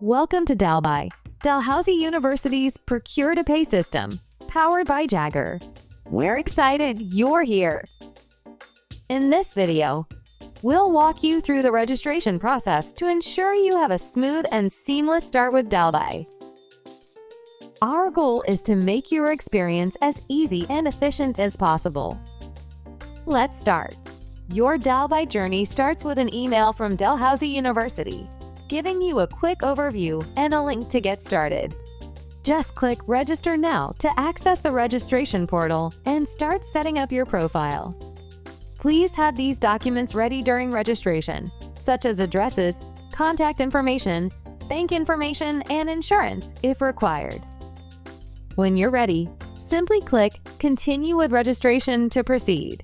Welcome to DalBuy, Dalhousie University's procure-to-pay system, powered by Jaggaer. We're excited you're here. In this video, we'll walk you through the registration process to ensure you have a smooth and seamless start with DalBuy. Our goal is to make your experience as easy and efficient as possible. Let's start. Your DalBuy journey starts with an email from Dalhousie University, giving you a quick overview and a link to get started. Just click Register Now to access the registration portal and start setting up your profile. Please have these documents ready during registration, such as addresses, contact information, bank information, and insurance if required. When you're ready, simply click Continue with Registration to proceed.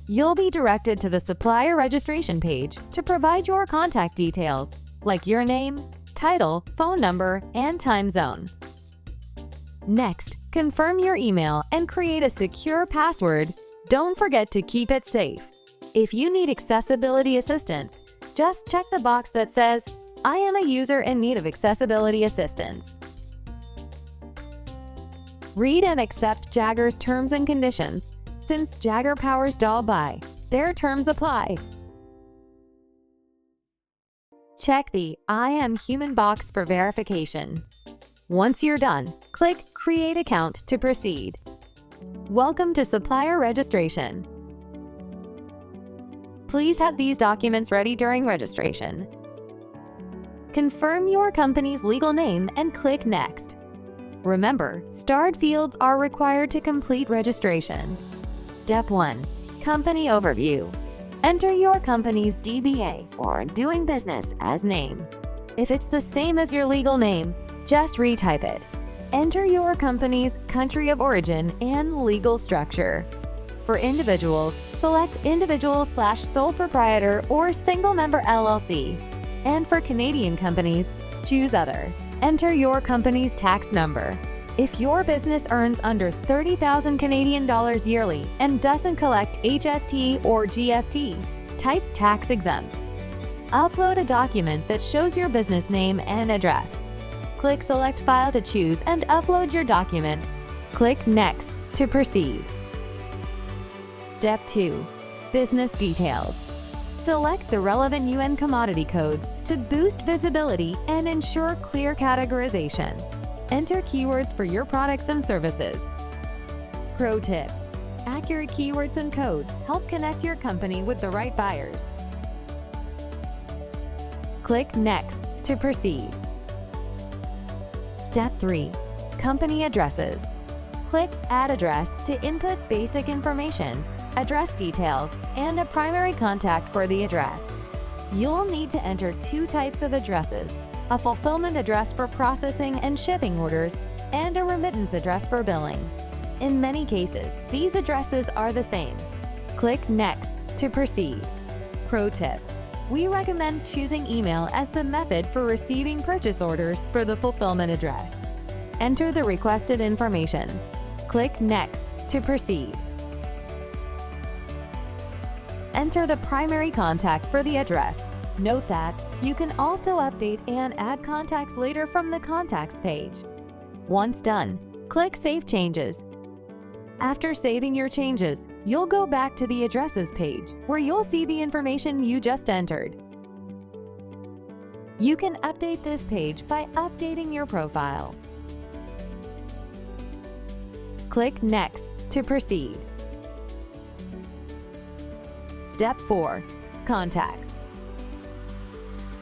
You'll be directed to the Supplier registration page to provide your contact details, like your name, title, phone number, and time zone. Next, confirm your email and create a secure password. Don't forget to keep it safe. If you need accessibility assistance, just check the box that says, "I am a user in need of accessibility assistance." Read and accept Jaggaer's terms and conditions. Since Jaggaer powers DalBuy, their terms apply. Check the I am human box for verification. Once you're done, click Create Account to proceed. Welcome to Supplier registration. Please have these documents ready during registration. Confirm your company's legal name and click Next. Remember, starred fields are required to complete registration. Step 1. Company Overview. Enter your company's DBA or doing business as name. If it's the same as your legal name, just retype it. Enter your company's country of origin and legal structure. For individuals, select individual/sole proprietor or single member LLC. And for Canadian companies, choose Other. Enter your company's tax number. If your business earns under 30,000 Canadian dollars yearly and doesn't collect HST or GST, type tax exempt. Upload a document that shows your business name and address. Click Select File to choose and upload your document. Click Next to proceed. Step 2. Business Details. Select the relevant UN commodity codes to boost visibility and ensure clear categorization. Enter keywords for your products and services. Pro tip: accurate keywords and codes help connect your company with the right buyers. Click Next to proceed. Step 3. Company Addresses. Click Add Address to input basic information, address details, and a primary contact for the address. You'll need to enter 2 types of addresses: a fulfillment address for processing and shipping orders, and a remittance address for billing. In many cases, these addresses are the same. Click Next to proceed. Pro tip: we recommend choosing email as the method for receiving purchase orders for the fulfillment address. Enter the requested information. Click Next to proceed. Enter the primary contact for the address. Note that you can also update and add contacts later from the Contacts page. Once done, click Save Changes. After saving your changes, you'll go back to the Addresses page, where you'll see the information you just entered. You can update this page by updating your profile. Click Next to proceed. Step 4. Contacts.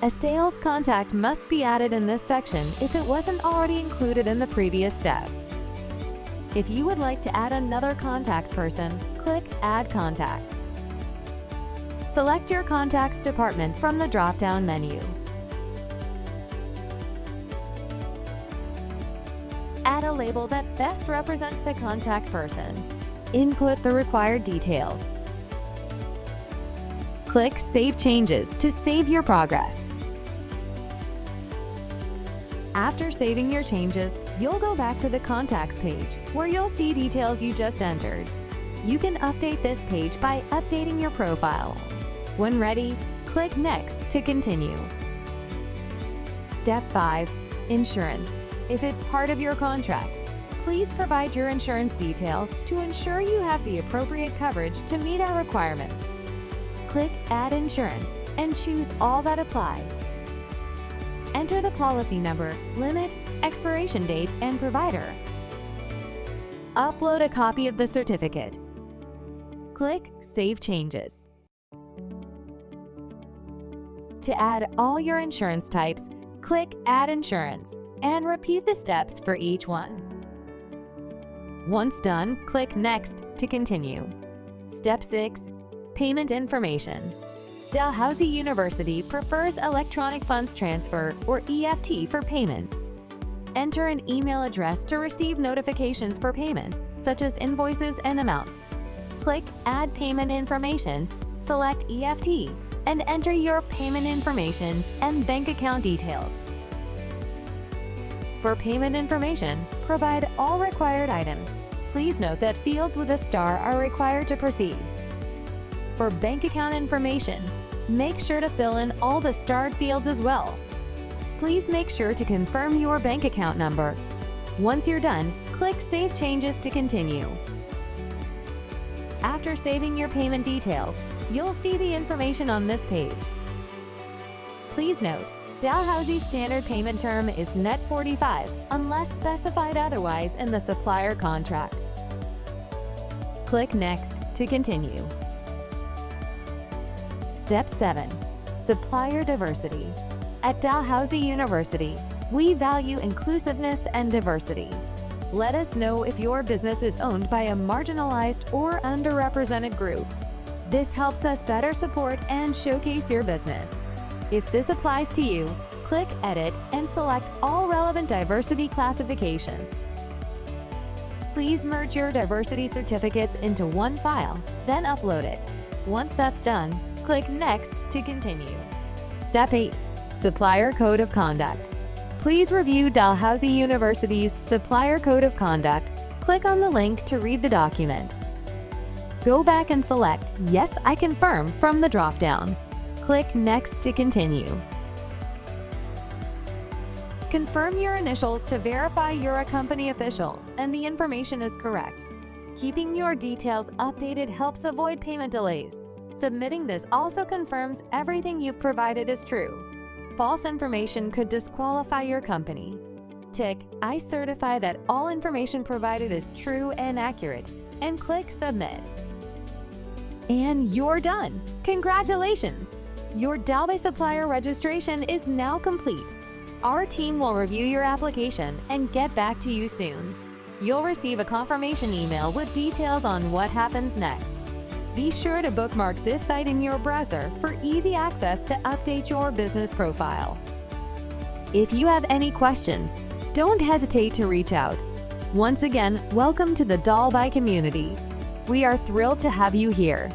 A sales contact must be added in this section if it wasn't already included in the previous step. If you would like to add another contact person, click Add Contact. Select your contacts department from the drop-down menu. Add a label that best represents the contact person. Input the required details. Click Save Changes to save your progress. After saving your changes, you'll go back to the Contacts page, where you'll see details you just entered. You can update this page by updating your profile. When ready, Click Next to continue. Step 5. Insurance. If it's part of your contract, please provide your insurance details to ensure you have the appropriate coverage to meet our requirements. Click Add Insurance and choose all that apply. Enter the policy number, limit, expiration date, and provider. Upload a copy of the certificate. Click Save Changes. To add all your insurance types, click Add Insurance and repeat the steps for each one. Once done, click Next to continue. Step 6. Payment information. Dalhousie University prefers electronic funds transfer or EFT for payments. Enter an email address to receive notifications for payments, such as invoices and amounts. Click Add Payment Information, select EFT, and enter your payment information and bank account details. For payment information, provide all required items. Please note that fields with a star are required to proceed. For bank account information, make sure to fill in all the starred fields as well. Please make sure to confirm your bank account number. Once you're done, click Save Changes to continue. After saving your payment details, you'll see the information on this page. Please note, Dalhousie's standard payment term is net 45 unless specified otherwise in the supplier contract. Click Next to continue. Step 7. Supplier diversity. At Dalhousie University, we value inclusiveness and diversity. Let us know if your business is owned by a marginalized or underrepresented group. This helps us better support and showcase your business. If this applies to you, click Edit and select all relevant diversity classifications. Please merge your diversity certificates into one file, then upload it. Once that's done, click Next to continue. Step 8. Supplier Code of Conduct. Please review Dalhousie University's Supplier Code of Conduct. Click on the link to read the document. Go back and select Yes, I confirm from the drop-down. Click Next to continue. Confirm your initials to verify you're a company official and the information is correct. Keeping your details updated helps avoid payment delays. Submitting this also confirms everything you've provided is true. False information could disqualify your company. Tick I certify that all information provided is true and accurate, and click Submit. And you're done! Congratulations! Your DalBuy supplier registration is now complete. Our team will review your application and get back to you soon. You'll receive a confirmation email with details on what happens next. Be sure to bookmark this site in your browser for easy access to update your business profile. If you have any questions, don't hesitate to reach out. Once again, welcome to the DalBuy community. We are thrilled to have you here.